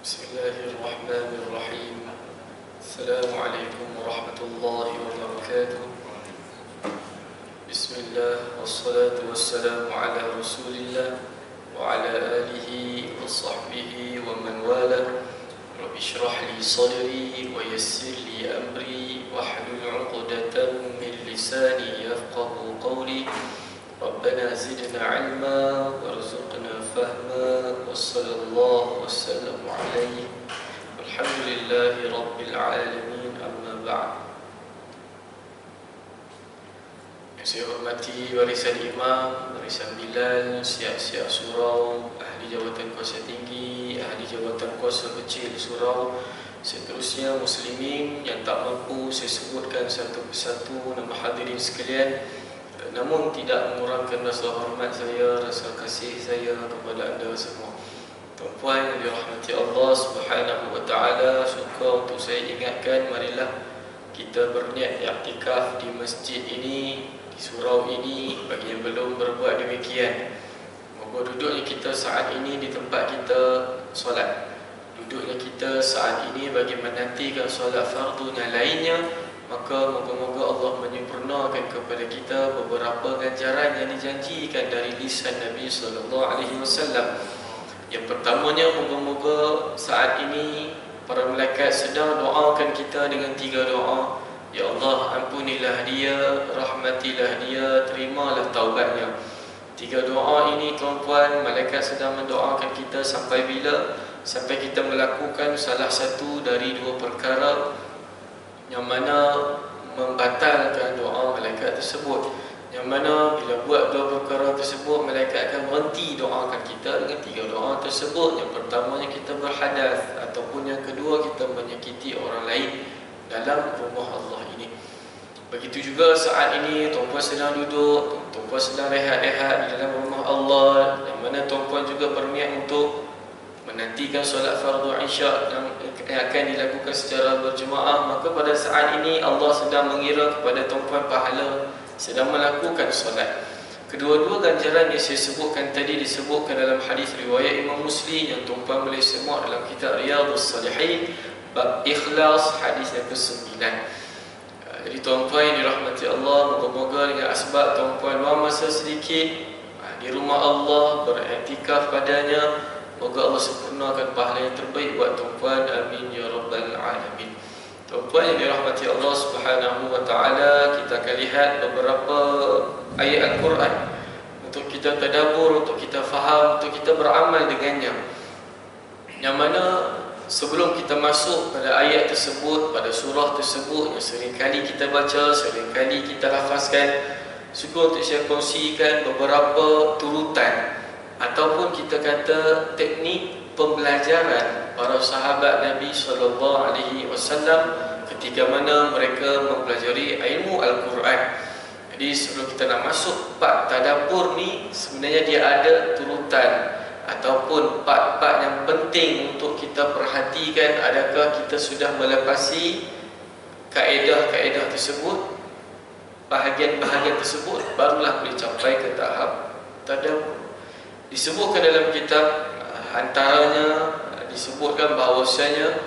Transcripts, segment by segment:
Bismillahirrahmanirrahim. Assalamualaikum warahmatullahi wabarakatuh. Bismillah, wassalatu wassalamu ala rasulillah wa ala alihi wa sahbihi wa man wala. Rabbi shrah li sadri wa yassir li amri wahlul 'uqdatam min lisani yafqahu qawli. Rabbana zidna ilma warzuqna fahma wa sallallahu wasallam alaihi walhamdulillahi rabbil alamin, amma ba'd. Yang saya hormati barisan imam, barisan bilal, siap-siap surau, ahli jawatan kuasa tinggi, ahli jawatan kuasa kecil surau, seterusnya muslimin yang tak mampu saya sebutkan satu persatu nama hadirin sekalian, namun tidak mengurangkan rasa hormat saya, rasa kasih saya kepada anda semua. Tuan-puan yang dirahmati Allah Subhanahu wa taala, suka untuk saya ingatkan, marilah kita berniat i'tikaf di masjid ini, di surau ini bagi yang belum berbuat demikian. Moga duduknya kita saat ini di tempat kita solat, duduknya kita saat ini bagi menantikan solat fardu dan lainnya, maka moga-moga Allah menyempurnakan kepada kita beberapa ganjaran yang dijanjikan dari lisan Nabi sallallahu alaihi wasallam. Yang pertamanya, moga-moga saat ini para malaikat sedang doakan kita dengan 3 doa. Ya Allah, ampunilah dia, rahmatilah dia, terimalah taubatnya. 3 doa ini tuan-puan, malaikat sedang mendoakan kita sampai bila? Sampai kita melakukan salah satu dari 2 perkara yang mana membatalkan doa malaikat tersebut. Yang mana bila buat 2 perkara tersebut, malaikat akan berhenti doakan kita dengan 3 doa tersebut. Yang pertamanya, kita berhadas, ataupun yang kedua, kita menyakiti orang lain dalam rumah Allah ini. Begitu juga saat ini tuan-puan sedang duduk, tuan-puan sedang rehat-rehat di dalam rumah Allah, yang mana tuan-puan juga berniat untuk menantikan solat fardu isyak yang akan dilakukan secara berjemaah, maka pada saat ini Allah sedang mengira kepada tuan-puan pahala sedang melakukan solat. Kedua-dua ganjaran yang saya sebutkan tadi disebutkan dalam hadis riwayat Imam Muslim yang tuan-puan boleh semuat dalam kitab Riyadhus Salihin, bab ikhlas, hadis yang ke-9. Jadi tuan-puan yang dirahmati Allah, moga-moga dengan asbab tuan-puan luang masa sedikit di rumah Allah, beriktikaf padanya, moga Allah sempurnakan pahala yang terbaik buat tuan-puan. Amin ya rabbal alamin. Tuan-puan yang dirahmati Allah Subhanahu wa taala, kita akan lihat beberapa ayat Al-Quran untuk kita tadabbur, untuk kita faham, untuk kita beramal dengannya. Yang mana sebelum kita masuk pada ayat tersebut, pada surah tersebut yang seringkali kita baca, seringkali kita lafazkan, suka untuk saya kongsikan beberapa turutan ataupun kita kata teknik pembelajaran para sahabat Nabi sallallahu alaihi wasallam ketika mana mereka mempelajari ilmu Al-Quran. Jadi sebelum kita nak masuk part tadabbur ni, sebenarnya dia ada turutan ataupun part-part yang penting untuk kita perhatikan. Adakah kita sudah melepasi kaedah-kaedah tersebut, bahagian-bahagian tersebut, barulah boleh capai ke tahap tadabbur. Disebutkan dalam kitab, antaranya disebutkan bahawasanya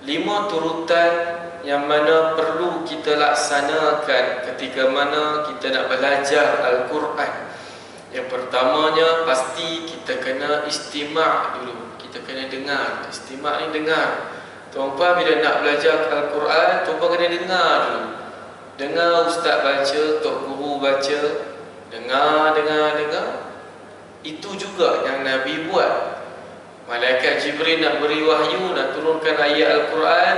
5 turutan yang mana perlu kita laksanakan ketika mana kita nak belajar Al-Quran. Yang pertamanya, pasti kita kena istima' dulu. Kita kena dengar. Istima' ni dengar. Tuan-puan bila nak belajar Al-Quran, tuan-puan kena dengar dulu. Dengar ustaz baca, tok guru baca, dengar. Itu juga yang Nabi buat. Malaikat Jibril nak beri wahyu, nak turunkan ayat Al-Quran,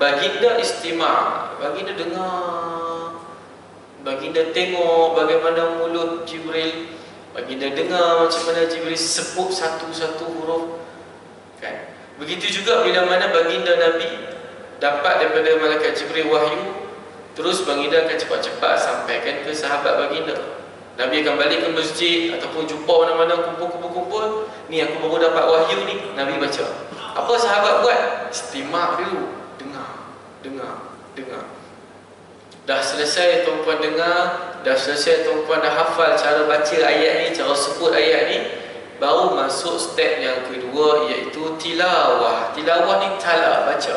baginda istima', baginda dengar, baginda tengok bagaimana mulut Jibril, baginda dengar macam mana Jibril sebut satu-satu huruf, kan? Begitu juga bila mana baginda Nabi dapat daripada malaikat Jibril wahyu, terus baginda akan cepat-cepat sampaikan ke sahabat baginda. Nabi akan balik ke masjid ataupun jumpa mana-mana kumpul-kumpul, ni aku baru dapat wahyu ni, Nabi baca. Apa sahabat buat? Istima' dulu, dengar. Dah selesai tuan-puan dengar, dah selesai tuan-puan dah hafal cara baca ayat ni, cara sebut ayat ni, baru masuk step yang kedua, iaitu tilawah. Tilawah ni tala, baca.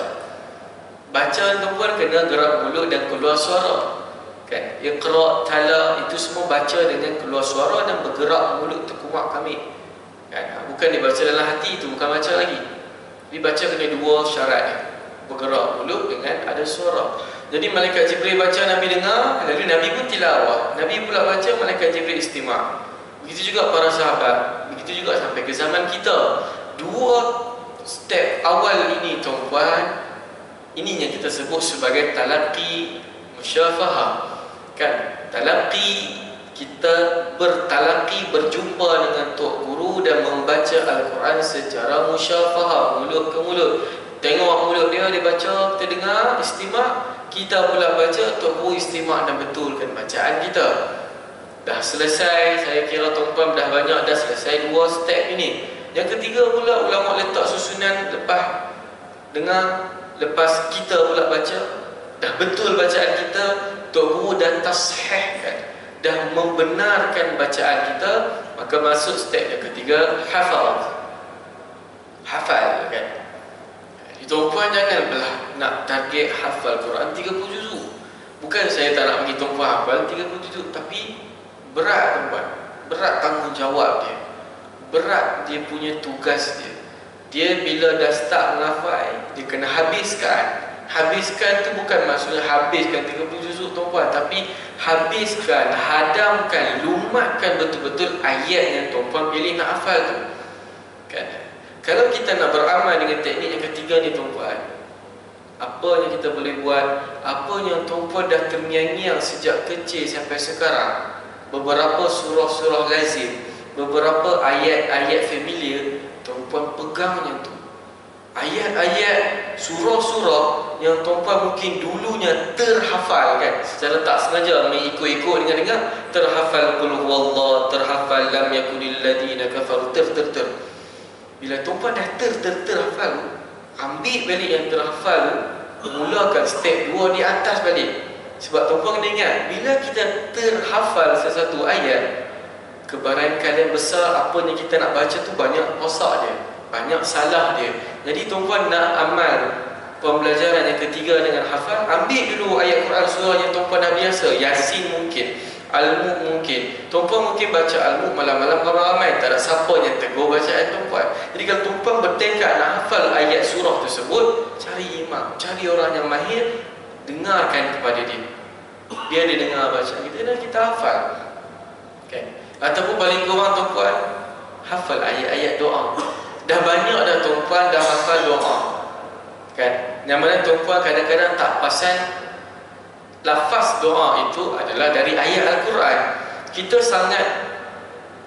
Baca tuan kena gerak mulut dan keluar suara. Kan? Iqra, tala, itu semua baca dengan keluar suara dan bergerak mulut terkuak kami. Kan? Bukan dibaca dalam hati, itu bukan baca lagi. Dibaca kena dua syarat dia. Bergerak mulut dengan ada suara. Jadi malaikat Jibril baca, Nabi dengar, lalu Nabi pun tilawah. Nabi pula baca, malaikat Jibril istima'. Begitu juga para sahabat, begitu juga sampai ke zaman kita. Dua step awal ini tuan-puan, ini yang kita sebut sebagai talaqi musyafahah. Kan? Talaqi, kita bertalaqi, berjumpa dengan Tok Guru dan membaca Al-Quran secara musyafahah, mulut ke mulut. Tengok mulut dia, dia baca, kita dengar, istima'. Kita pula baca, Tok Guru istima' dan betulkan bacaan kita. Dah selesai, saya kira tuan-tuan dah banyak, dah selesai dua step ini. Yang ketiga pula, ulama letak susunan lepas dengar, lepas kita pula baca, dah betul bacaan kita, Tok Guru dah tasihkan, dah membenarkan bacaan kita, maka masuk step yang ketiga, hafal. Hafal, kan? Tuan-puan jangan belah nak target hafal Quran 30 juzuk. Bukan saya tak nak bagi tuan-puan hafal 30 juzuk, tapi berat tuan-puan, berat tanggungjawab dia, berat dia punya tugas dia. Dia bila dah start menghafal, dia kena habiskan. Habiskan tu bukan maksudnya habiskan 30 juzuk tuan-puan, tapi habiskan, hadamkan, lumatkan betul-betul ayat yang tuan-puan pilih nak hafal tu. Kan? Kalau kita nak beramal dengan teknik yang ketiga ni tuan-puan, apa yang kita boleh buat, apa yang tuan-puan dah terngiang-ngiang sejak kecil sampai sekarang, beberapa surah-surah lazim, beberapa ayat-ayat familiar, tuan-puan pegang yang tu. Ayat-ayat, surah-surah yang tuan-puan mungkin dulunya terhafal, kan, secara tak sengaja mengikut-ikut dengar-dengar, terhafal qul huwallah, terhafal lam yakunil ladina kafaru, ter. Bila tuan-puan dah terhafal, ambil balik yang terhafal, mulakan step 2 di atas balik. Sebab tuan-puan kena ingat, bila kita terhafal sesuatu ayat, kebarangkalian besar apa yang kita nak baca tu banyak rosak dia, banyak salah dia. Jadi tuan-puan nak amal pembelajaran yang ketiga dengan hafal, ambil dulu ayat Quran surah yang tuan-puan dah biasa. Yasin mungkin, Al-Mulk mungkin. Tuan-puan mungkin baca Al-Mulk malam-malam ramai-ramai, tak ada siapa yang tegur bacaan tuan-puan. Jadi kalau tuan-puan bertekad nak hafal ayat surah tersebut, cari imam, cari orang yang mahir, dengarkan kepada dia, biar dia dengar bacaan kita dan kita hafal. Okay. Ataupun paling kurang tuan-puan, hafal ayat-ayat doa. Dah banyak dah tuan-puan dah hafal doa, kan? Yang mana tuan-puan kadang-kadang tak pasal lafaz doa itu adalah dari ayat Al-Quran. Kita sangat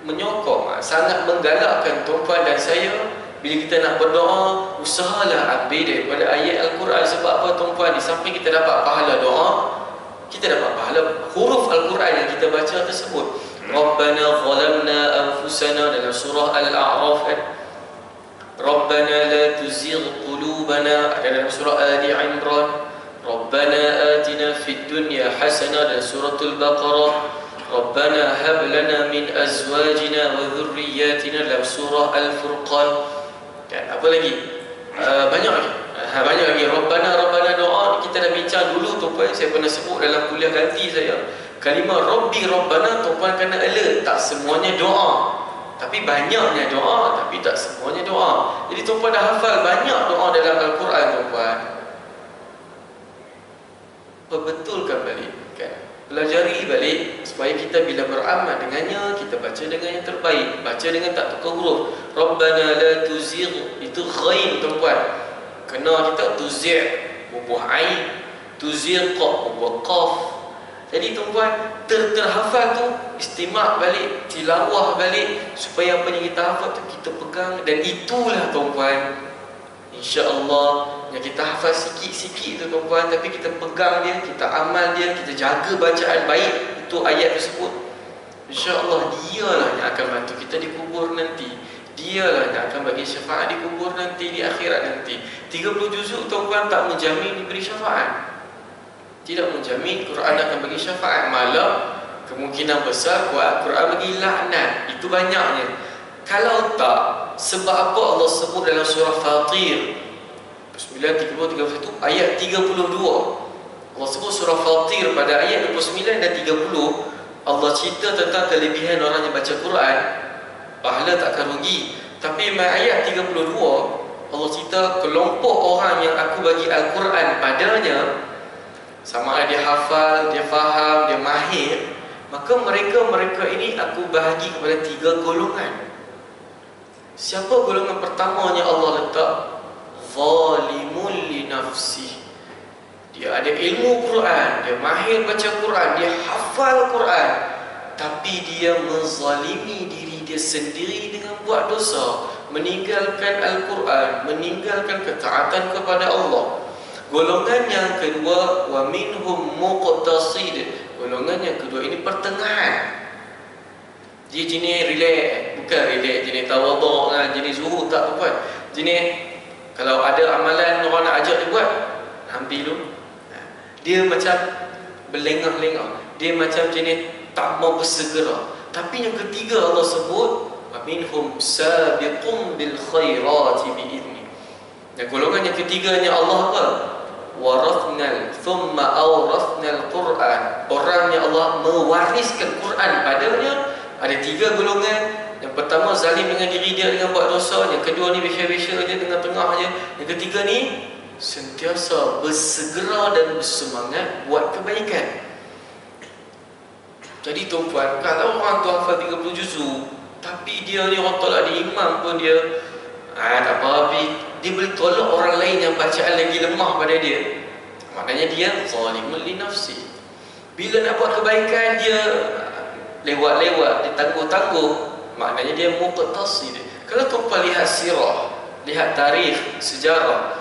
menyokong, sangat menggalakkan tuan-puan dan saya, bila kita nak berdoa, usahalah ambil daripada ayat Al-Quran. Sebab apa tuan-puan? Di samping kita dapat pahala doa, kita dapat pahala huruf Al-Quran yang kita baca tersebut. Rabbana zalamna anfusana dalam surah Al-A'raf, kan? Rabbana la tuzigh qulubana ada dalam surah Ali Imran. Rabbana atina fid dunya hasanah dalam suratul Baqarah. Rabbana hab lana min azwajina wa dhurriyyatina dalam surah Al-Furqan. Dan apa lagi? Banyak lagi. Banyak lagi. Rabbana doa kita dah bincang dulu tuan-puan, saya pernah sebut dalam kuliah ganti saya. Kalimah Rabbi Rabbana tuan-puan kena alert, tak semuanya doa. Tapi banyaknya doa, tapi tak semuanya doa. Jadi tuan-puan dah hafal banyak doa dalam Al-Quran tuan-puan, perbetulkan balik, kan? Pelajari balik supaya kita bila beramal dengannya, kita baca dengan yang terbaik, baca dengan tak tukar huruf. Rabbana la tuzigh, itu ghain tuan-puan, kena kita tuzigh bubuh ain, tuzigh bubuh qaf. Jadi tuan-puan terhafal tu, istimak balik, tilawah balik, supaya apa yang kita hafal tu kita pegang. Dan itulah tuan-puan, insya-Allah, yang kita hafal sikit-sikit tu tuan-puan, tapi kita pegang dia, kita amal dia, kita jaga bacaan baik itu ayat tersebut, insya-Allah dialah yang akan bantu kita di kubur nanti. Dialah yang akan bagi syafaat di kubur nanti, di akhirat nanti. 30 juzuk tuan-puan tak menjamin diberi syafaat, tidak menjamin Quran akan bagi syafaat. Malah kemungkinan besar buat Quran bagi laknat, itu banyaknya. Kalau tak, sebab apa Allah sebut dalam surah Fatir 9, 30, 31, ayat 32. Allah sebut surah Fatir pada ayat 29 dan 30. Allah cerita tentang kelebihan orang yang baca Quran, pahala takkan rugi. Tapi ayat 32, Allah cerita kelompok orang yang aku bagi Al-Quran padanya, sama ada dia hafal, dia faham, dia mahir, maka mereka ini aku bahagi kepada 3 golongan. Siapa golongan pertamanya Allah letak? Zalimun li nafsih. Dia ada ilmu Quran, dia mahir baca Quran, dia hafal Quran, tapi dia menzalimi diri dia sendiri dengan buat dosa, meninggalkan Al-Quran, meninggalkan ketaatan kepada Allah. Golongan yang kedua, wa minhum muqtasid. Golongan yang kedua ini pertengahan. Dia jenis relax, bukan relax jenis tawaduk kan, jenis zuhud, tak buat. Jenis kalau ada amalan orang nak ajak dia buat, ambil dulu. Dia macam berlengah-lengah, dia macam jenis tak mau bersegera. Tapi yang ketiga Allah sebut wa minhum sabiqum bil khairati bi idni. Dan golongan yang ketiganya Allah apa? Warathnal thumma awrathnal Quran. Orang yang Allah mewariskan Quran padanya. Ada 3 golongan. Yang pertama zalim dengan diri dia dengan buat dosa. Yang kedua ni biasa-biasa je, tengah-tengah je. Yang ketiga ni sentiasa bersegera dan bersemangat buat kebaikan. Jadi tuan-tuan, kalau orang tu hafal 30 juzuk, tapi dia ni orang tolak di imam pun dia tak apa, dia boleh tolak orang lain yang bacaan lagi lemah pada dia. Maknanya dia zalimun li nafsi. Bila nak buat kebaikan dia lewat-lewat, dia tangguh-tangguh, maknanya dia muqtasid. Kalau tuan-tuan lihat sirah, lihat tarikh, sejarah,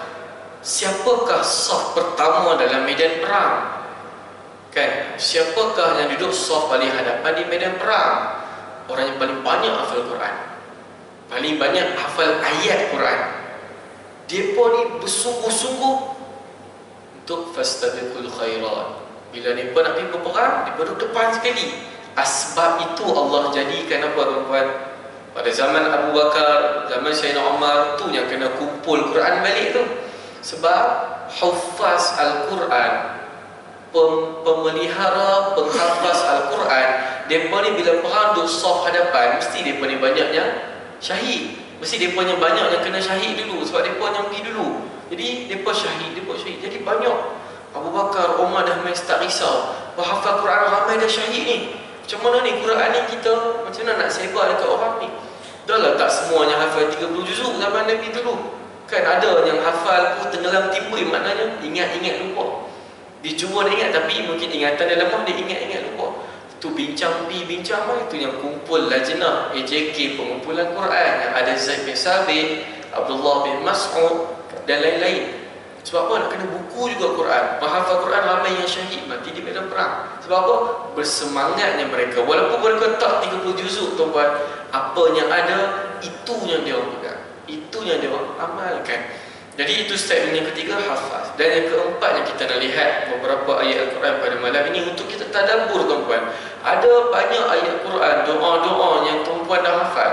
siapakah saf pertama dalam medan perang? Kan? Siapakah yang duduk saf paling hadapan di medan perang? Orang yang paling banyak hafal Quran, paling banyak hafal ayat Quran. Depa ni bersungguh-sungguh untuk fastabiqul khairat. Bila depa nak pergi berperang, depa duduk depan sekali. Asbab itu Allah jadikan apa tuan-tuan? Pada zaman Abu Bakar, zaman Sayyidina Umar, tu yang kena kumpul Quran balik tu. Sebab hufaz Al-Quran, pemelihara, penghafaz Al-Quran, mereka ni bila perang duduk saf hadapan, mesti mereka ni banyak yang syahid. Mesti mereka ni banyak yang kena syahid dulu, sebab mereka yang pergi dulu. Jadi mereka syahid, mereka syahid. Jadi banyak. Abu Bakar, Umar dah main tak risau, berhafal Quran ramai dah syahid ni. Macam mana ni Quran ni kita, macam mana nak sebar dekat orang ni? Dah lah tak semuanya hafal 30 juzuk zaman Nabi dulu. Kan ada yang hafal pun tenggelam timbul, maknanya ingat-ingat lupa. Dia cuba dia ingat, tapi mungkin ingatan dia lemah, dia ingat-ingat lupa. Itu bincang bincang itu yang kumpul lajnah AJK pengumpulan Quran, yang ada Zaid bin Sabit, Abdullah bin Mas'ud dan lain-lain. Sebab apa? Nak kena buku juga Quran. Menghafal Quran ramai yang syahid mati di medan perang. Sebab apa? Bersemangatnya mereka. Walaupun mereka tak 30 juzuk tuan-tuan, apa yang ada, itu yang dia pegang, itu yang dia amalkan. Jadi itu statement yang ketiga, hafaz. Dan yang keempat yang kita nak lihat beberapa ayat Al-Quran pada malam ini untuk kita tadabbur tuan-tuan. Ada banyak ayat Quran, doa-doa yang tuan-tuan dah hafal.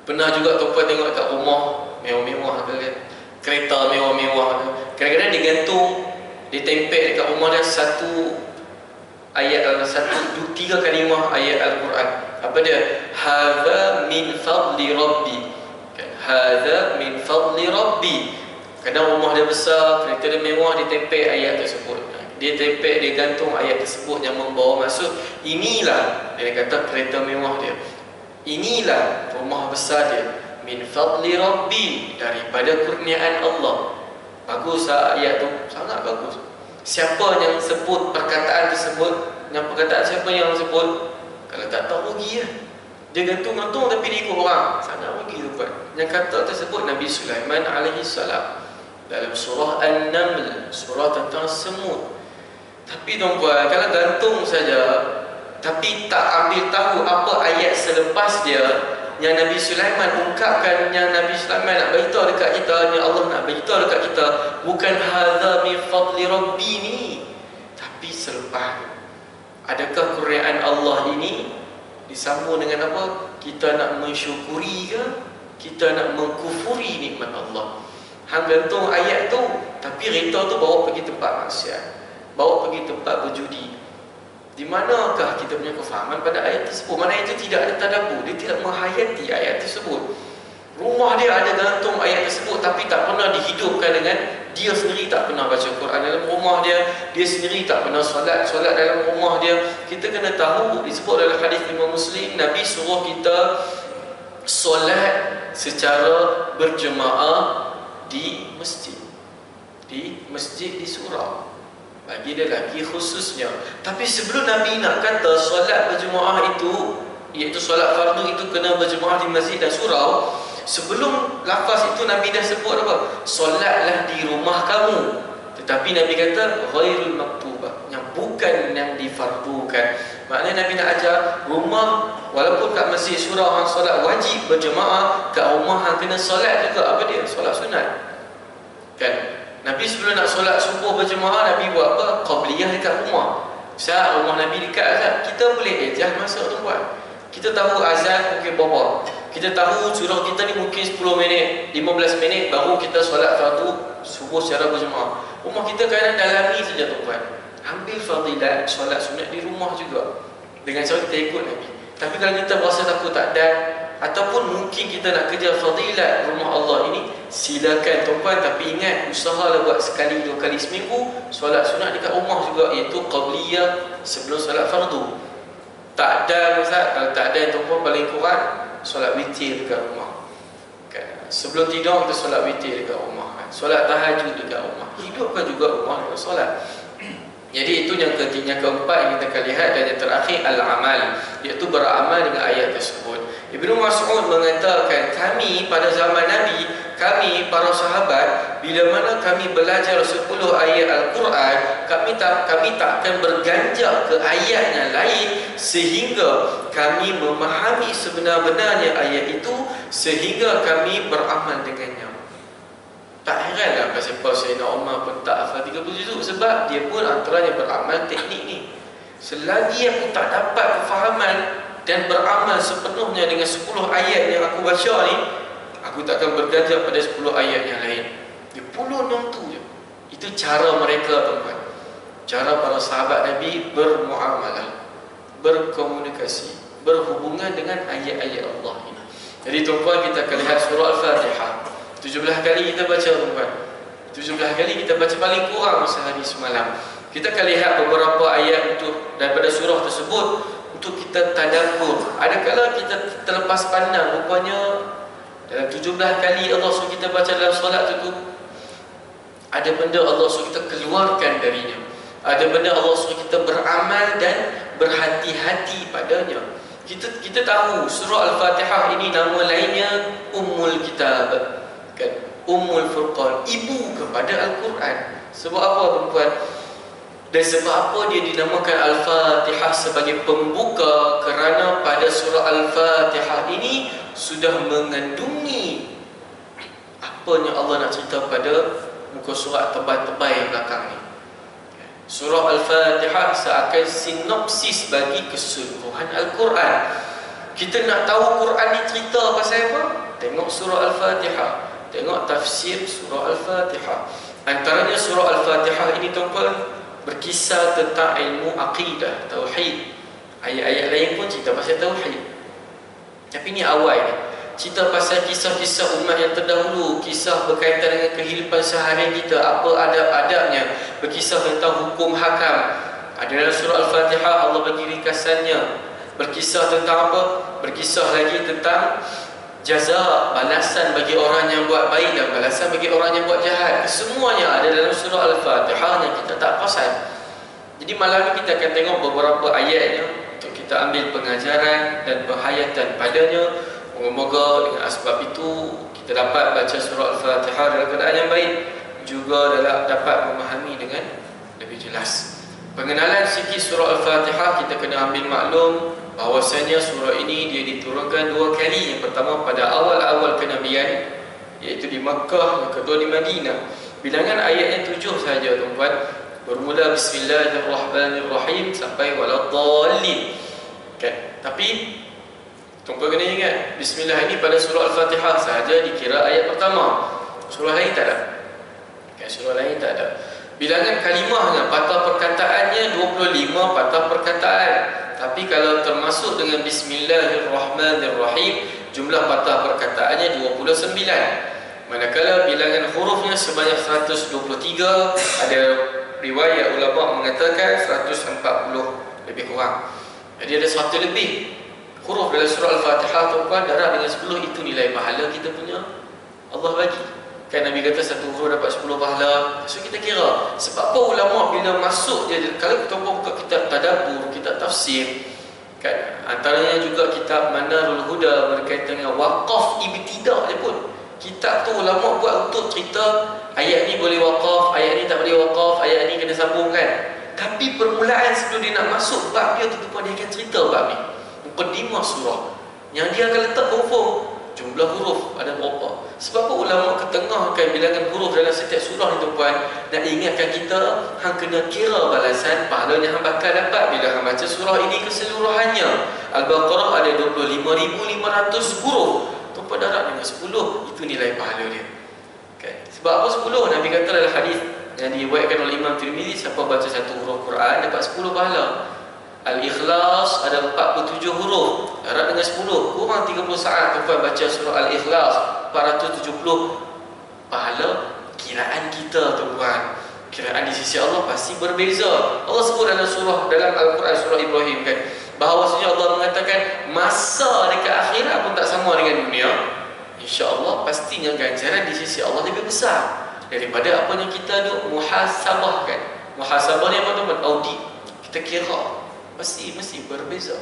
Pernah juga tuan-tuan tengok kat rumah mewah-mewah ke, kereta mewah-mewah ke, kadang-kadang dia gantung, dia tempel dekat rumah dia satu ayat, tiga kalimah ayat Al-Quran. Apa dia? Hadza min fadli rabbi. Hadza min fadli rabbi. Kadang rumah dia besar, kereta dia mewah, dia tempel ayat tersebut. Dia tempel, dia gantung ayat tersebut yang membawa maksud, inilah, dia kata kereta mewah dia, inilah rumah besar dia, min fadli rabbi, daripada kurniaan Allah. Bagus ayat tu, sangat bagus. Siapa yang sebut perkataan tersebut, yang perkataan siapa yang sebut, kalau tak tahu rugi lah. Dia gantung-gantung tapi dia ikut orang, sangat rugi tu kan. Yang kata tersebut Nabi Sulaiman alaihi salam dalam surah An-Naml, surah tentang semut. Tapi tuan-tuan, kalau gantung saja tapi tak ambil tahu apa ayat selepas dia yang Nabi Sulaiman ungkapkan, yang Nabi Sulaiman nak beritahu dekat kita, yang Allah nak beritahu dekat kita, bukan hadza min fadli rabbi ni, tapi selepas. Adakah kurniaan Allah ini disambung dengan apa? Kita nak mensyukuri ke? Kita nak mengkufuri nikmat Allah? Hang gantung ayat tu, tapi kereta tu bawa pergi tempat maksiat, bawa pergi tempat berjudi. Di manakah kita punya kefahaman pada ayat tersebut? Mana itu tidak ada tadabbur, dia tidak menghayati ayat tersebut. Rumah dia ada gantung ayat tersebut, tapi tak pernah dihidupkan dengan dia sendiri. Tak pernah baca Quran dalam rumah dia, dia sendiri tak pernah solat dalam rumah dia. Kita kena tahu, disebut dalam hadis Imam Muslim, Nabi suruh kita solat secara berjemaah di masjid, di surau, bagi lelaki khususnya. Tapi sebelum Nabi nak kata solat berjemaah itu, iaitu solat fardu itu kena berjemaah di masjid dan surau, sebelum lafaz itu Nabi dah sebut apa? Solatlah di rumah kamu. Tetapi Nabi kata ghairul maktubah, yang bukan yang difardukan. Maknanya Nabi nak ajar rumah, walaupun kat masjid surau hang solat wajib berjemaah, kat rumah hang kena solat juga apa dia? Solat sunat. Kan? Nabi sebelum nak solat subuh berjemaah, Nabi buat apa? Qabliyah dekat rumah. Sebab rumah Nabi dekat Azan, kita boleh ejah masuk tu buat. Kita tahu azan mungkin berapa. Kita tahu surau kita ni mungkin 10 minit, 15 minit baru kita solat fardu subuh secara berjemaah. Rumah kita kadang dalami saja tuan. Ambil fadilat solat sunat di rumah juga, dengan cara kita ikut Nabi. Tapi kalau kita berasa takut tak ada, ataupun mungkin kita nak kejar fadilat rumah Allah ini, silakan tuan. Tapi ingat, usahalah buat sekali 2 kali seminggu solat sunat dekat rumah juga, iaitu qabliyah sebelum solat fardu. Tak ada Ustaz, kalau tak ada tuan paling kurang solat witir dekat rumah. Sebelum tidur kita solat witir dekat rumah, solat tahajud dekat rumah. Hidupkan juga rumah dengan solat. Jadi itu yang ketiga, keempat yang kita akan lihat. Dan yang terakhir al-amal, iaitu beramal dengan ayat tersebut. Ibnu Mas'ud mengatakan, kami pada zaman Nabi, kami para sahabat, bila mana kami belajar 10 ayat Al-Quran, kami tak akan berganjak ke ayat yang lain sehingga kami memahami sebenar-benarnya ayat itu, sehingga kami beramal dengannya. Tak heranlah kenapa Sayyidina Umar pun tak hafal 30 juzuk, sebab dia pun antaranya beramal teknik ni. Selagi aku tak dapat kefahaman dan beramal sepenuhnya dengan 10 ayat yang aku baca ni, aku tak akan berganjak pada 10 ayat yang lain. Dia puluh 6 tu je. Itu cara mereka tuan-tuan. Cara para sahabat Nabi bermuamalah, berkomunikasi, berhubungan dengan ayat-ayat Allah ini. Jadi tuan-tuan, kita akan lihat surah Al-Fatihah 17 kali kita baca tuan-tuan. 17 kali kita baca, paling kurang sehari semalam. Kita akan lihat beberapa ayat untuk daripada surah tersebut untuk kita tadabbur. Adakala kita terlepas pandang, rupanya dalam 17 kali Allah suruh kita baca dalam solat itu, ada benda Allah suruh kita keluarkan darinya. Ada benda Allah suruh kita beramal dan berhati-hati padanya. Kita tahu surah Al-Fatihah ini nama lainnya Ummul Kitab, kan? Ummul Furqan, ibu kepada Al-Quran. Sebab apa tuan-tuan? Dan sebab apa dia dinamakan Al-Fatihah sebagai pembuka? Kerana pada surah Al-Fatihah ini sudah mengandungi apa yang Allah nak cerita pada muka surat tebal-tebal yang belakang ni. Surah Al-Fatihah seakan sinopsis bagi keseluruhan Al-Quran. Kita nak tahu Quran ni cerita pasal apa? Tengok surah Al-Fatihah, tengok tafsir surah Al-Fatihah. Antaranya surah Al-Fatihah ini tuan-tuan berkisah tentang ilmu akidah, tauhid. Ayat-ayat lain pun cerita pasal tauhid. Tapi ni awal ni, cerita pasal kisah-kisah umat yang terdahulu, kisah berkaitan dengan kehidupan seharian kita, apa adab-adabnya, berkisah tentang hukum hakam. Ada dalam surah Al-Fatihah Allah bagi ringkasannya. Berkisah tentang apa? Berkisah lagi tentang jaza, balasan bagi orang yang buat baik dan balasan bagi orang yang buat jahat. Semuanya ada dalam surah Al-Fatihah yang kita tak perasan. Jadi malam ni kita akan tengok beberapa ayatnya untuk kita ambil pengajaran dan penghayatan padanya. Moga-moga dengan asbab itu kita dapat baca surah Al-Fatihah dalam keadaan yang baik, juga dapat memahami dengan lebih jelas. Pengenalan sikit surah Al-Fatihah, kita kena ambil maklum bahawasanya surah ini dia diturunkan 2 kali. Yang pertama pada awal-awal kenabian, iaitu di Makkah, yang kedua di Madinah. Bilangan ayatnya 7 saja tuan-tuan. Bermula Bismillahirrahmanirrahim sampai waladdallin, kan? Tapi Tuan-tuan kena ingat, bismillah ini pada surah Al-Fatihah sahaja dikira ayat pertama. Surah lain tak ada. Surah lain tak ada. Bilangan kalimahnya, patah perkataannya 25 patah perkataan. Tapi kalau termasuk dengan Bismillahirrahmanirrahim, jumlah patah perkataannya 29. Manakala bilangan hurufnya sebanyak 123, ada riwayat ulama mengatakan 140 lebih kurang. Jadi ada 100 lebih huruf dalam surah Al-Fatihah. Tuan-tuan, darab dengan 10 itu nilai pahala kita punya Allah bagi. Kan Nabi kata satu huruf dapat 10 pahala. So kita kira sebab apa ulama bila masuk dia, kalau kita buka kitab tadabbur, kitab tafsir, kan antaranya juga kitab Manarul Huda berkaitan dengan waqaf ibtidah dia pun. Kitab tu ulama buat untuk cerita ayat ni boleh waqaf, ayat ni tak boleh waqaf, ayat ni kena sambung kan. Tapi permulaan sebelum dia nak masuk bab dia tu dia akan cerita bab ni. Muqaddimah surah yang dia akan letak confirm jumlah huruf ada berapa. Sebab apa ulama ketengahkan bilangan huruf dalam setiap surah ni tuan-tuan, nak ingatkan kita hang kena kira balasan pahalanya hang bakal dapat bila hang baca surah ini keseluruhannya. Al-Baqarah ada 25,500 huruf. Tuan-tuan, darab dengan 10 itu nilai pahala dia. Okay. Sebab apa 10? Nabi kata dalam hadis yang diriwayatkan oleh Imam Tirmizi, siapa baca satu huruf Quran dapat 10 pahala. Al-Ikhlas ada 47 huruf, darab dengan 10, kurang 30 saat tuan baca surah Al-Ikhlas, 470 pahala. Kiraan kita tuan, kiraan di sisi Allah pasti berbeza. Allah sebut dalam Al-Quran surah Ibrahim kan, bahawasanya Allah mengatakan masa dekat akhirat pun tak sama dengan dunia. InsyaAllah pastinya ganjaran di sisi Allah lebih besar daripada apa yang kita duk muhasabah kan. Muhasabah ni apa teman? Audit. Kita kira mesti berbeza.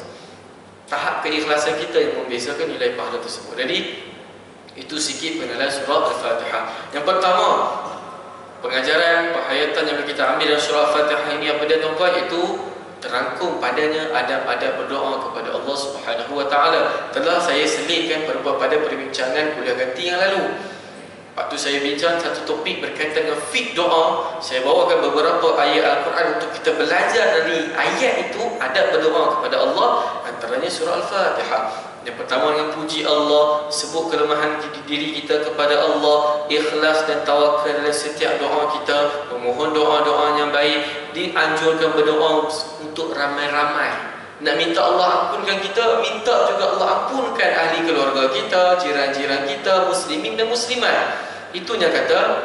Tahap keikhlasan kita yang membezakan nilai pahala tersebut. Jadi itu sikit pengenalan surah Al-Fatihah. Yang pertama, pengajaran penghayatan yang kita ambil dalam surah Al-Fatihah ini apa dia tuan-tuan? Itu terangkum padanya adab-adab berdoa kepada Allah Subhanahu Wa Taala. Telah saya selitkan pada perbincangan kuliah ganti yang lalu. Waktu saya bincang satu topik berkaitan dengan fiqh doa, saya bawakan beberapa ayat Al-Quran untuk kita belajar dari ayat itu adab berdoa kepada Allah, antaranya surah Al-Fatihah. Yang pertama dengan puji Allah, sebut kelemahan diri kita kepada Allah, ikhlas dan tawakal dalam setiap doa kita, memohon doa-doa yang baik, dianjurkan berdoa untuk ramai-ramai. Nak minta Allah ampunkan kita, minta juga Allah ampunkan ahli keluarga kita, jiran-jiran kita, muslimin dan muslimat. Itu yang kata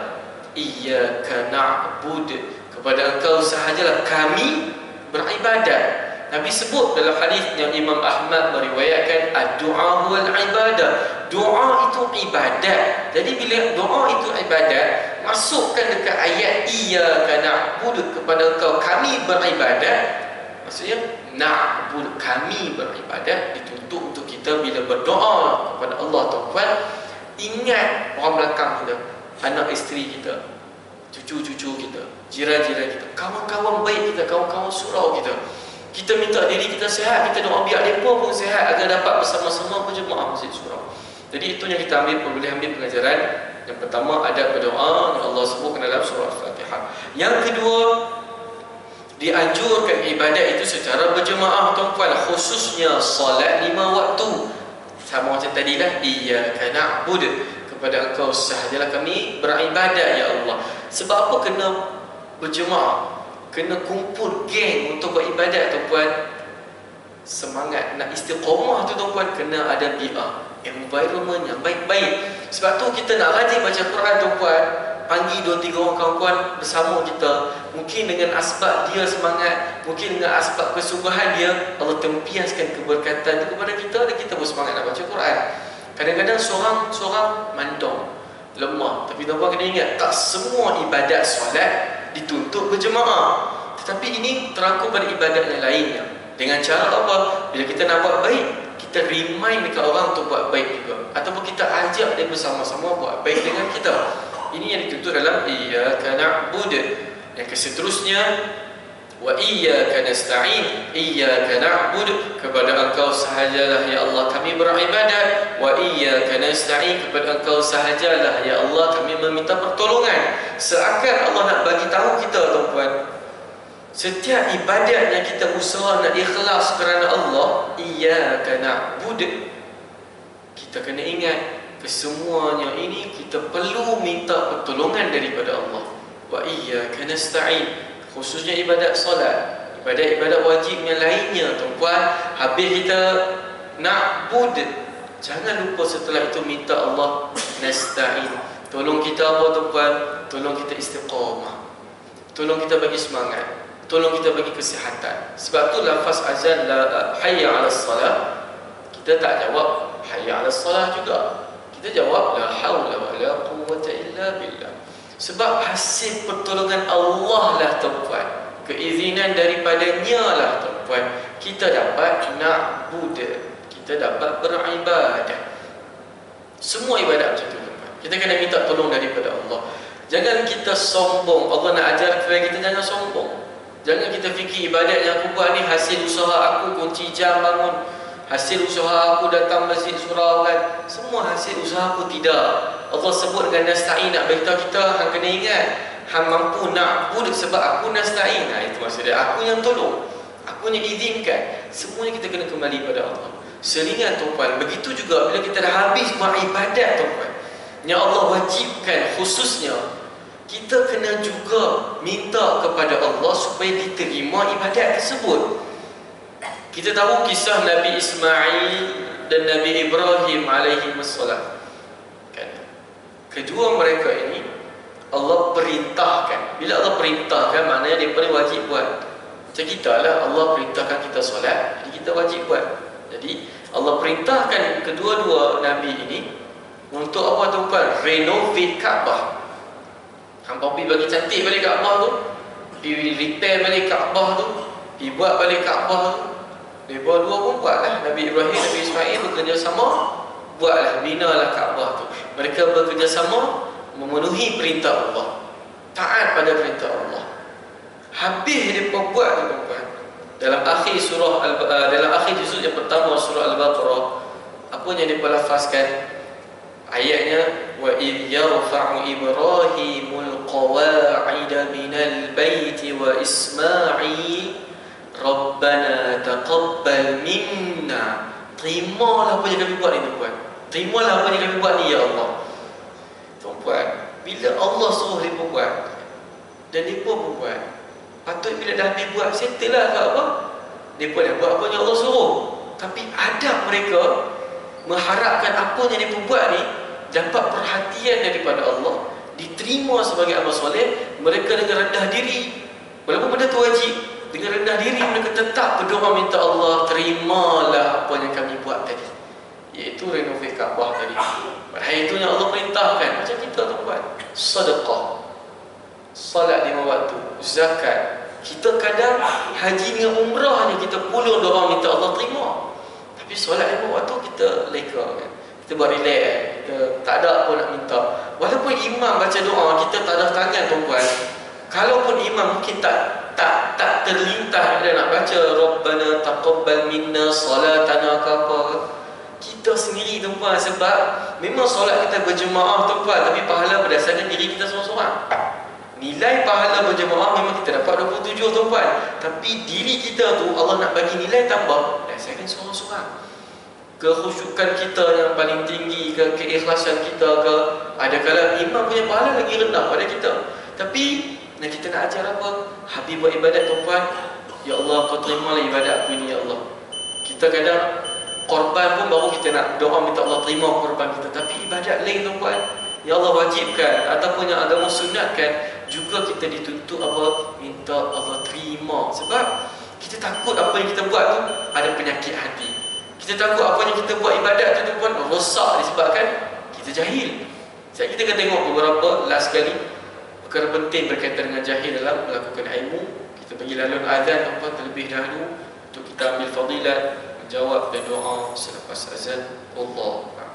iyyaka na'bud, kepada engkau sahajalah kami beribadat. Nabi sebut dalam hadis yang Imam Ahmad meriwayatkan, ad-du'a wal ibadah. Doa itu ibadat. Jadi bila doa itu ibadat, masukkan dekat ayat iyyaka na'bud, kepada engkau kami beribadat. Maksudnya na'bud, kami beribadat, dituntut untuk kita bila berdoa kepada Allah tuan-tuan, ingat orang belakang kita, anak isteri kita, cucu-cucu kita, jiran-jiran kita, kawan-kawan baik kita, kawan-kawan surau kita. Kita minta diri kita sihat, kita doa biar mereka pun sihat agar dapat bersama-sama berjemaah masjid surau. Jadi itu yang kita boleh ambil pelajaran. Yang pertama, adab berdoa yang Allah sebutkan dalam surah Al-Fatihah. Yang kedua, dianjurkan ibadat itu secara berjemaah tuan-tuan, khususnya solat 5 waktu. Sama macam tadi lah, iyyaka na'bud, kepada engkau sahajalah kami beribadat ya Allah. Sebab apa kena berjemaah? Kena kumpul geng untuk beribadat tuan-tuan. Semangat nak istiqamah tu tuan-tuan, kena ada bi'ah, environment yang baik-baik. Sebab tu kita nak rajin baca Quran tuan-tuan, panggil 2-3 orang kawan-kawan bersama kita. Mungkin dengan asbab dia semangat, mungkin dengan asbab kesungguhan dia, Allah tempiaskan keberkatan itu kepada kita dan kita bersemangat nak baca Quran. Kadang-kadang seorang mandong, lemah. Tapi tuan-tuan kena ingat, tak semua ibadat solat dituntut berjemaah. Tetapi ini terangkum pada ibadat yang lainnya. Dengan cara apa? Bila kita nak buat baik, kita remind dekat orang untuk buat baik juga. Ataupun kita ajak dia bersama-sama buat baik dengan kita. Ini yang dituntut dalam iyyaka na'bud. Yang seterusnya, wa iyyaka nasta'in, iyyaka na'bud, kepada engkau sahajalah ya Allah kami beribadat, wa iyyaka nasta'in, kepada engkau sahajalah ya Allah kami meminta pertolongan. Seakan Allah nak bagi tahu kita tuan-tuan, setiap ibadat yang kita usaha nak ikhlas kerana Allah, iyyaka na'bud, kita kena ingat kesemuanya ini kita perlu minta pertolongan daripada Allah. Wa iyyaka nasta'in, khususnya ibadat solat, ibadat-ibadat wajib yang lainnya tuan-puan. Habis kita na'bud, jangan lupa setelah itu minta Allah nasta'in. Tolong kita apa tuan-puan? Tolong kita istiqamah, tolong kita bagi semangat, tolong kita bagi kesihatan. Sebab tu lafaz azan la hayya 'alas salah, kita tak jawab hayya 'alas salah juga. Kita jawab la haula wala quwwata illa billah. Sebab hasil pertolongan Allah lah tuan-puan, keizinan daripadanya lah tuan-puan, kita dapat na'bud, kita dapat beribadah. Semua ibadat macam tu tuan-puan, kita kena minta tolong daripada Allah. Jangan kita sombong. Allah nak ajar supaya kita jangan sombong. Jangan kita fikir ibadat yang aku buat ni hasil usaha aku, kunci jam bangun, hasil usaha aku datang masjid surau kan, semua hasil usaha aku. Tidak. Allah sebut dengan nasta'in, nak beritahu kita hang kena ingat, hang mampu na'bud sebab aku nasta'in. Itu maksudnya aku yang tolong, aku yang izinkan. Semuanya kita kena kembali pada Allah. Selingan tuan-puan, begitu juga bila kita dah habis buat ibadat tuan-puan yang Allah wajibkan, khususnya kita kena juga minta kepada Allah supaya diterima ibadat tersebut. Kita tahu kisah Nabi Ismail dan Nabi Ibrahim alaihi wassalam kan? Kedua mereka ini Allah perintahkan. Bila Allah perintahkan, maknanya mereka wajib buat. Macam kita lah, Allah perintahkan kita solat, jadi kita wajib buat. Jadi Allah perintahkan kedua-dua Nabi ini untuk apa tuan-puan? Renovate Kaabah. Hampa pergi bagi cantik balik Kaabah tu, pergi repair balik Kaabah tu, pergi buat balik Kaabah tu. Mereka dua pun buatlah. Nabi Ibrahim, Nabi Ismail bekerjasama, buatlah, binalah Kaabah tu. Mereka bekerjasama memenuhi perintah Allah, taat pada perintah Allah. Habis mereka buat tu tuan-puan, dalam akhir surah dalam akhir juzuk yang pertama surah Al-Baqarah, apa yang mereka lafazkan ayatnya, wa idh yarfa'u Ibrahimul qawa'ida minal baiti wa Ismail Rabbana taqabbal minna. Terimalah apa yang kami buat ni tuan-puan, terimalah apa yang kami buat ni ya Allah. Tuan-puan, bila Allah suruh mereka buat dan mereka pun buat, patut bila dah habis buat, settle lah ke apa, mereka dah buat apa yang Allah suruh. Tapi adab mereka mengharapkan apa yang mereka buat ni dapat perhatian daripada Allah, diterima sebagai amal soleh. Mereka dengan rendah diri, walaupun benda tu wajib, dengan rendah diri mereka tetap berdoa minta Allah terimalah apa yang kami buat tadi, iaitu renovate Kaabah tadi. Hari itu yang Allah perintahkan. Macam kita tuan-puan, sedekah, salat 5 waktu, zakat. Kita kadang haji dengan umrah ni kita pulung doa minta Allah terima, tapi solat 5 waktu kita leka kan, kita buat relax, kita tak ada apa nak minta. Walaupun imam baca doa, kita tak ada tangan tuan-puan. Kalaupun imam mungkin tak terlintas dia nak baca Rabbana taqabbal minna salatana ke apa, kita sendiri tuan-puan, sebab memang solat kita berjemaah tuan-puan, tapi pahala berdasarkan diri kita seorang-seorang. Nilai pahala berjemaah memang kita dapat 27 tuan-puan, tapi diri kita tu Allah nak bagi nilai tambah berdasarkan seorang-seorang. Kekhusyukan kita yang paling tinggi ke, keikhlasan kita ke, adakala imam punya pahala lagi rendah pada kita. Tapi kita nak ajar apa? Habis buat ibadat tuan-puan, ya Allah kau terimalah ibadat aku ini ya Allah. Kita kadang korban pun baru kita nak doa minta Allah terima korban kita, tapi ibadat lain tuan-puan ya Allah wajibkan ataupun yang agama sunatkan juga kita dituntut apa? Minta Allah terima. Sebab kita takut apa yang kita buat tu ada penyakit hati. Kita takut apa yang kita buat ibadat tu tuan-puan rosak disebabkan kita jahil. Saya kita akan tengok beberapa last kali perkara penting berkaitan dengan jahil dalam melakukan ilmu. Kita bagi lalun azan tuan-puan terlebih dahulu untuk kita ambil fadilat menjawab dan doa selepas azan. Allah a'lam.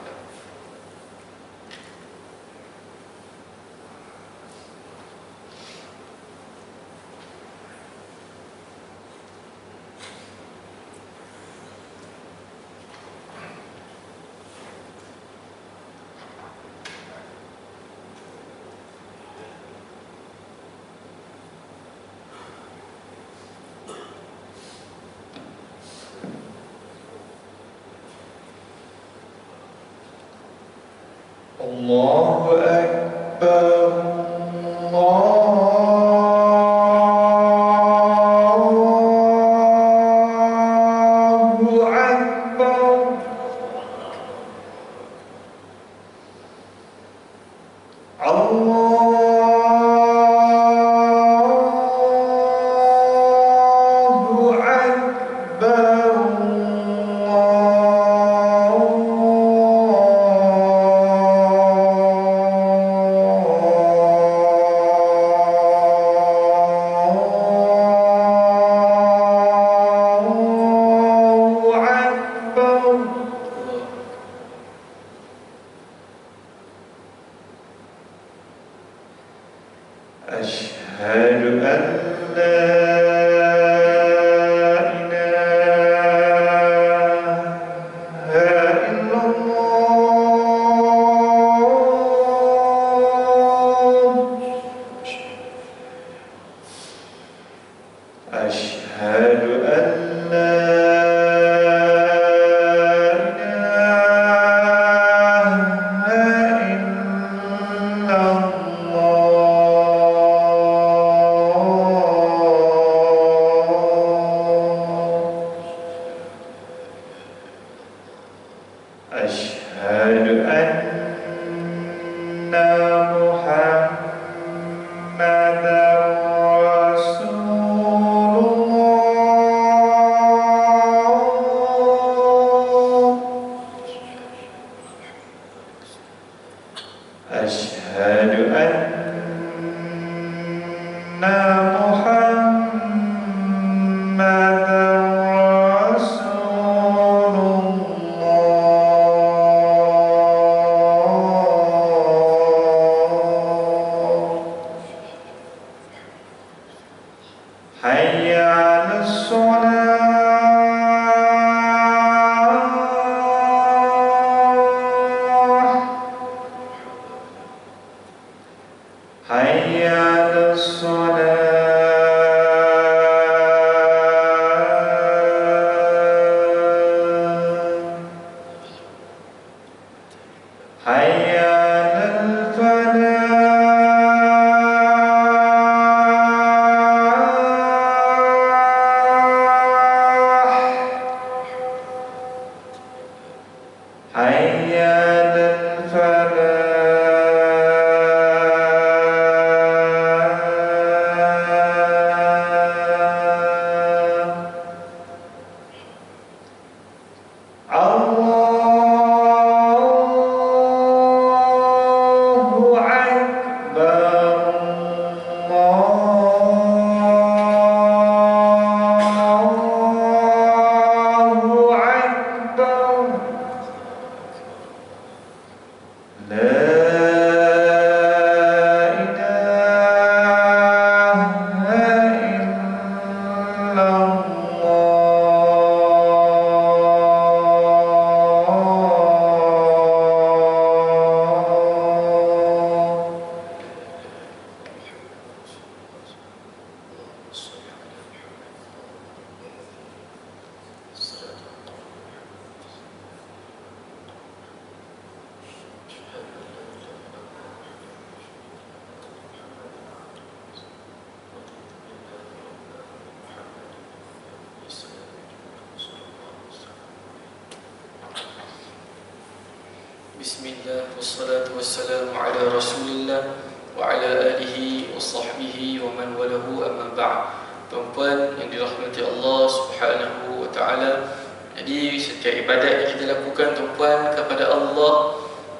Bismillah, wassalatu wassalamu ala rasulillah wa ala alihi wa sahbihi wa man walahu amma ba'd. Tuan-tuan yang dirahmati Allah subhanahu wa ta'ala, jadi setiap ibadat yang kita lakukan tuan-tuan kepada Allah,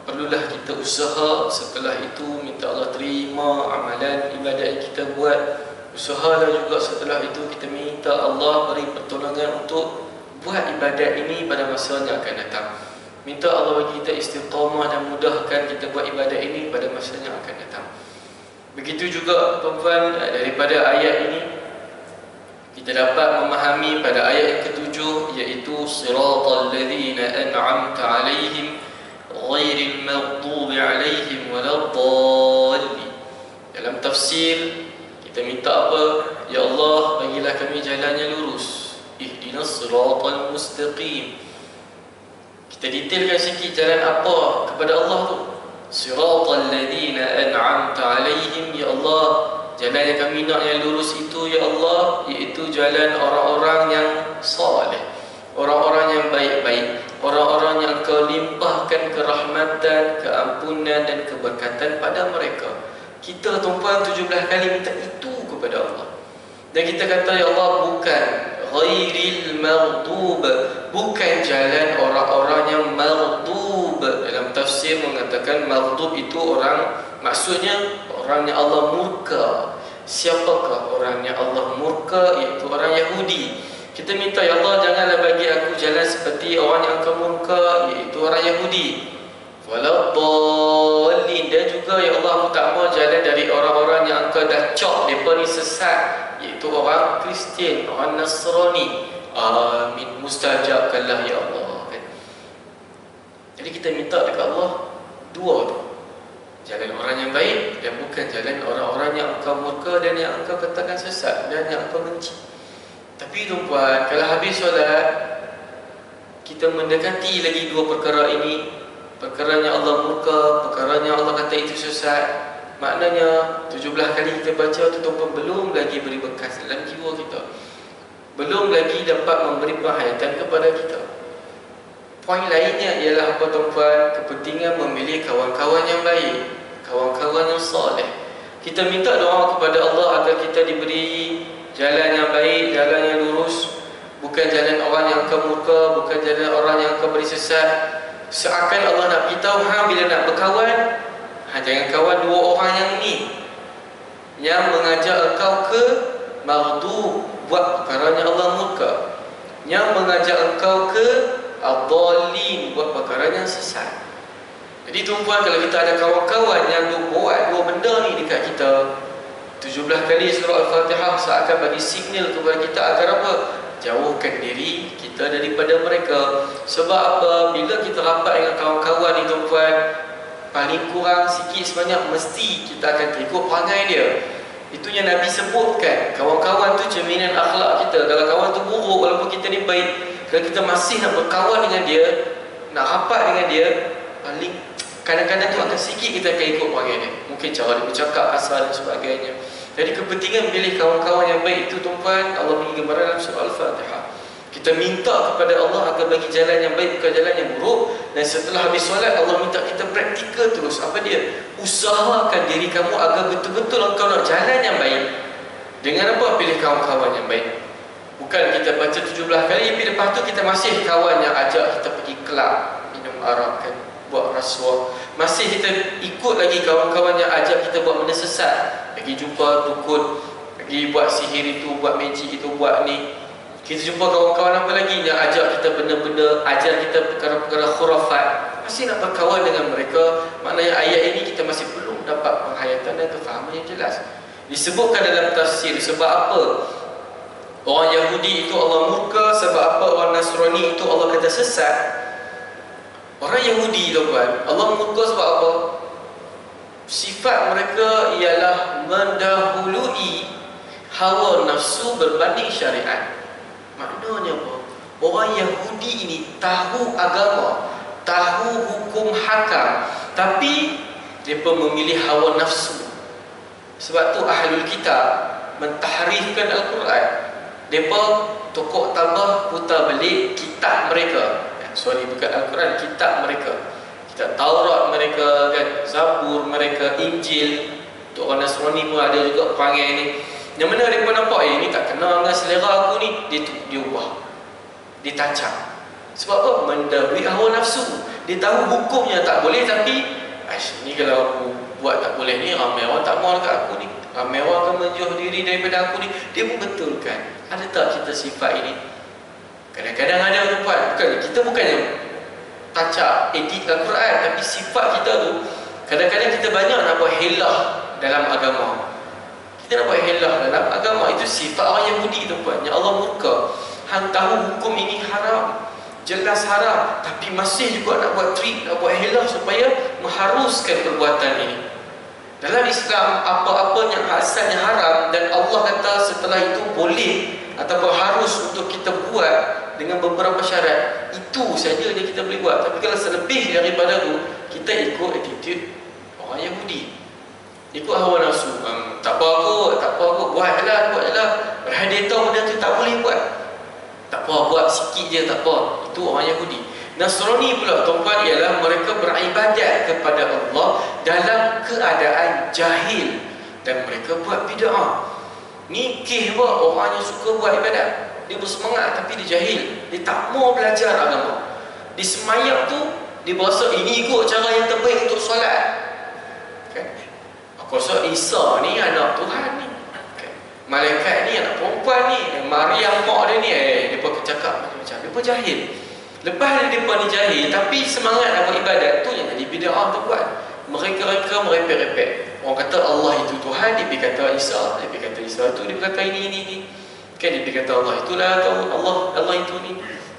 perlulah kita usaha. Setelah itu minta Allah terima amalan ibadat yang kita buat. Usahalah juga setelah itu kita minta Allah beri pertolongan untuk buat ibadat ini pada masa yang akan datang. Minta Allah bagi kita istiqamah dan mudahkan kita buat ibadat ini pada masa yang akan datang. Begitu juga tuan-tuan, daripada ayat ini kita dapat memahami pada ayat yang ketujuh, iaitu siratal ladzina an'amta 'alaihim ghairil maghdubi 'alaihim waladdallin. Dalam tafsir kita minta apa? Ya Allah, bagilah kami jalan yang lurus. Ihdinas siratal mustaqim. Kita detailkan sikit jalan apa kepada Allah tu. Siratal ladzina an'amta alaihim, ya Allah, jalan yang kami nak yang lurus itu ya Allah, iaitu jalan orang-orang yang saleh, orang-orang yang baik-baik, orang-orang yang Kau limpahkan kerahmatan, keampunan dan keberkatan pada mereka. Kita tuan-tuan 17 kali minta itu kepada Allah. Dan kita kata ya Allah, bukan ghairil maghdub, bukan jalan orang-orang yang maghdub. Dalam tafsir mengatakan maghdub itu orang, maksudnya orangnya Allah murka. Siapakah orangnya Allah murka? Iaitu orang Yahudi. Kita minta ya Allah, janganlah bagi aku jalan seperti orang yang Engkau murka, iaitu orang Yahudi. Waladdallin, dan juga ya Allah, aku tak mau jalan dari orang-orang yang Engkau dah cop mereka ni sesat, iaitu orang Kristian, orang Nasrani. Amin, mustajabkanlah ya Allah, kan? Jadi kita minta dekat Allah dua tu, jalan orang yang baik dan bukan jalan orang-orang yang Engkau murka dan yang Engkau katakan sesat dan yang Engkau benci. Tapi tuan-tuan, kalau habis solat kita mendekati lagi dua perkara ini, perkaranya Allah murka, perkaranya Allah kata itu sesat, maknanya 17 kali kita baca tu tuan-tuan belum lagi beri bekas dalam jiwa kita, belum lagi dapat memberi penghayatan kepada kita. Poin lainnya ialah apa tuan-tuan? Kepentingan memilih kawan-kawan yang baik, kawan-kawan yang soleh. Kita minta doa kepada Allah agar kita diberi jalan yang baik, jalan yang lurus, bukan jalan orang yang Engkau murka, bukan jalan orang yang Engkau beri sesat. Seakan Allah nak beritahu, bila nak berkawan, jangan kawan dua orang yang ni, yang mengajak engkau ke maghdub, buat perkaranya Allah murka, yang mengajak engkau ke ad-dallin, buat perkara yang sesat. Jadi tuan-tuan, kalau kita ada kawan-kawan yang buat dua benda ni dekat kita, 17 kali surah Al-Fatihah seakan bagi signal kepada kita agar apa? Jauhkan diri kita daripada mereka. Sebab apa? Bila kita rapat dengan kawan-kawan ni tuan-tuan, paling kurang sikit sebanyak mesti kita akan terikut perangai dia. Itu yang Nabi sebutkan, kawan-kawan tu cerminan akhlak kita. Kalau kawan tu buruk, walaupun kita ni baik, kalau kita masih nak berkawan dengan dia, nak rapat dengan dia, paling kadang-kadang tu akan sikit kita akan ikut perangai dia. Mungkin cara dia bercakap, asal dan sebagainya. Jadi kepentingan pilih kawan-kawan yang baik itu tuan-tuan, Allah bagi gambaran dalam surah Al-Fatihah. Kita minta kepada Allah agar bagi jalan yang baik, bukan jalan yang buruk. Dan setelah habis solat, Allah minta kita praktikal terus. Apa dia? Usahakan diri kamu agar betul-betul engkau nak jalan yang baik. Dengan apa? Pilih kawan-kawan yang baik. Bukan kita baca 17 kali, tapi lepas tu kita masih kawan yang ajak kita pergi kelab, minum arak, kan, buat rasuah. Masih kita ikut lagi kawan-kawan yang ajak kita buat benda sesat, pergi jumpa dukun, pergi buat sihir itu, buat magic itu, buat ni. Kita jumpa kawan-kawan apa lagi yang ajak kita benda-benda, ajar kita perkara-perkara khurafat. Masih nak berkawan dengan mereka. Maknanya ayat ini kita masih belum dapat penghayatan dan kefahaman yang jelas. Disebutkan dalam tafsir sebab apa orang Yahudi itu Allah murka, sebab apa orang Nasrani itu Allah kata sesat. Orang Yahudi tuan-tuan, Allah murka sebab apa? Sifat mereka ialah mendahului hawa nafsu berbanding syariat. Maknanya apa? Orang Yahudi ini tahu agama, tahu hukum hakam, tapi mereka memilih hawa nafsu. Sebab tu Ahlul Kitab mentahrifkan Al-Quran. Mereka tokok tambah, putar balik kitab mereka. Sorry, bukan Al-Quran, kitab mereka. Kitab Taurat mereka, kan, Zabur mereka, Injil. Untuk orang Nasrani pun ada juga perangai ni. Yang mana mereka nampak, ini tak kena dengan selera aku ni, dia ubah, dia tacak. Sebab apa? Mendahului hawa nafsu. Dia tahu hukumnya tak boleh, tapi ni kalau aku buat tak boleh ni, ramai orang tak mau dekat aku ni, ramai orang akan menjauh diri daripada aku ni. Dia pun betulkan. Ada tak kita sifat ini? Kadang-kadang ada tuan, kita bukannya tacak edit Al-Quran, tapi sifat kita tu kadang-kadang kita banyak nak buat helah dalam agama. Kita nak buat helah dalam agama. Itu sifat orang Yahudi tuan, yang Allah murka. Hang tahu hukum ini haram, jelas haram, tapi masih juga nak buat trik, nak buat helah supaya mengharuskan perbuatan ini. Dalam Islam, apa-apa yang asalnya haram dan Allah kata setelah itu boleh ataupun harus untuk kita buat dengan beberapa syarat, itu saja yang kita boleh buat. Tapi kalau selebih daripada itu, kita ikut attitude Orang Yahudi ikut hawa nafsu. Tak apa kot, buat je lah. Padahal dia tahu benda tu tak boleh buat. Tak apa, buat sikit je, tak apa. Itu orang Yahudi. Nasrani pula tuan-tuan, ialah mereka beribadat kepada Allah dalam keadaan jahil, dan mereka buat bid'ah. Ni kes apa? Orang yang suka buat ibadat, dia bersemangat tapi dia jahil, dia tak mau belajar agama. Di semayang tu dia berasa ini ikut cara yang terbaik untuk solat. Aku rasa Isa ni anak Tuhan ni, malaikat ni anak perempuan ni, Maryam mak dia ni, mereka cakap macam-macam. Mereka jahil. Lepas mereka ni jahil, tapi semangat nak buat ibadat tu yang jadi bid'ah tu buat. Mereka merepek-repek. Orang kata Allah itu Tuhan, dia pergi kata Isa, dia pergi kata Isa tu, dia pergi kata ini. Kan dia pergi kata Allah itulah, Allah itu ni.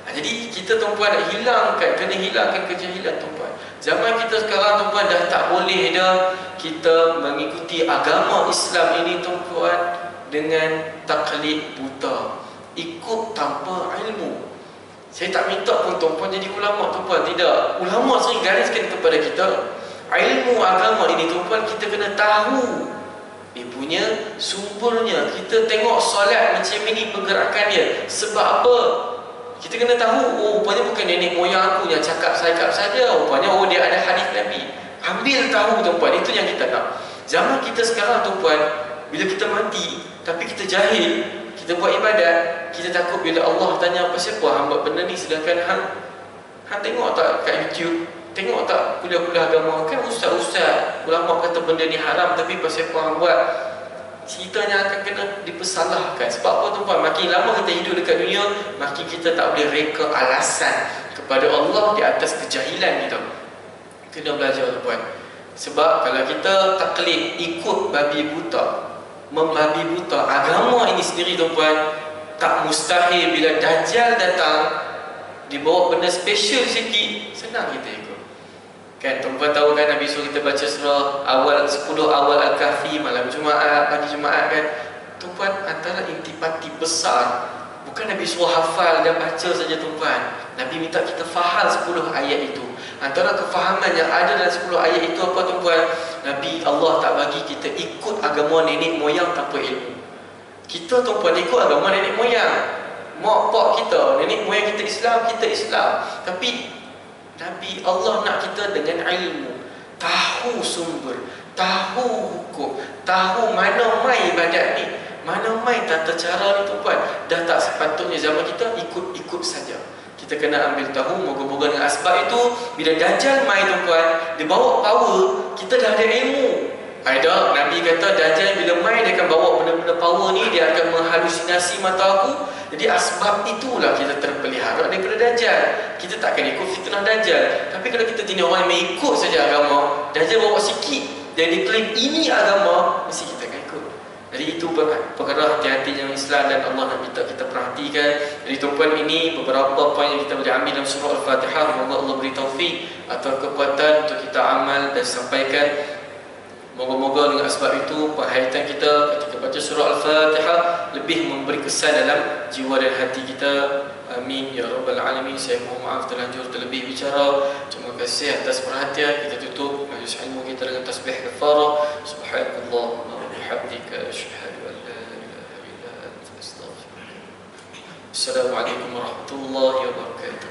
Jadi kita tuan-puan nak hilangkan, kena hilangkan kejahilan tuan-puan. Zaman kita sekarang tuan-puan dah tak boleh dah kita mengikuti agama Islam ini tuan-puan dengan taklid buta, ikut tanpa ilmu. Saya tak minta pun tuan-puan jadi ulama tuan-puan, tidak. Ulama sering gariskan kepada kita, ilmu agama ini tuan-puan kita kena tahu dia punya sumbernya. Kita tengok solat macam ini pergerakan dia, sebab apa? Kita kena tahu, rupanya bukan nenek moyang aku yang cakap saja, rupanya dia ada hadis Nabi. Ambil tahu tuan-puan, itu yang kita nak. Zaman kita sekarang tuan-puan, bila kita mati tapi kita jahil, kita buat ibadat, kita takut bila Allah tanya apa siapa hamba benda ni, sedangkan hang tengok tak kat YouTube, tengok tak kuliah-kuliah agama, kan ustaz-ustaz ulama kata benda ni haram, tapi pasal apa hang buat? Ceritanya akan kena dipersalahkan. Sebab apa tuan-tuan? Makin lama kita hidup dekat dunia, makin kita tak boleh reka alasan kepada Allah di atas kejahilan kita. Kena belajar tuan-tuan. Sebab kalau kita taklid, ikut babi buta, membabi buta agama ini sendiri tuan-tuan, tak mustahil bila Dajjal datang dibawa benda special sikit, senang kita ikut. Kan tuan-tuan tahu kan Nabi suruh kita baca surah awal 10 awal Al-Kahfi malam Jumaat, pagi Jumaat kan. Tuan-tuan, antara intipati besar bukan Nabi suruh hafal dan baca saja tuan-tuan. Nabi minta kita faham 10 ayat itu. Antara kefahaman yang ada dalam 10 ayat itu apa tuan-tuan? Nabi Allah tak bagi kita ikut agama nenek moyang tanpa ilmu. Kita tuan-tuan ikut agama nenek moyang, mak pak kita, nenek moyang kita Islam, kita Islam. Tapi Nabi Allah nak kita dengan ilmu, tahu sumber, tahu hukum, tahu mana mai ibadat ni, mana mai tata cara ni tuan-tuan. Dah tak sepatutnya zaman kita ikut-ikut saja. Kita kena ambil tahu, moga-moga dengan asbab itu bila Dajjal mai tuan-tuan, dia bawa power, kita dah ada ilmu. Ada Nabi kata Dajjal bila mai dia akan bawa benda-benda power ni, dia akan menghalusinasi mata aku. Jadi asbab itulah kita terpelihara daripada Dajjal. Kita takkan ikut fitnah Dajjal. Tapi kalau kita jenis orang yang mengikut saja agama, Dajjal bawa sikit dan diklaim ini agama, mesti kita akan ikut. Jadi itu perkara hati-hati yang Islam dan Allah nak minta kita perhatikan. Jadi tuan-puan, ini beberapa poin yang kita boleh ambil dalam surah Al-Fatihah. Semoga Allah beri taufik atau kekuatan untuk kita amal dan sampaikan. Moga-moga dengan sebab itu penghayatan kita ketika baca surah Al-Fatihah lebih memberi kesan dalam jiwa dan hati kita. Amin ya rabbal alamin. Saya mohon maaf terlanjur terlebih bicara. Terima kasih atas perhatian. Kita tutup majlis ilmu kita dengan tasbih kafarah. Subhanallah wa bihamdika asyhadu an la ilaha illa anta astaghfiruka. Assalamualaikum warahmatullahi wabarakatuh.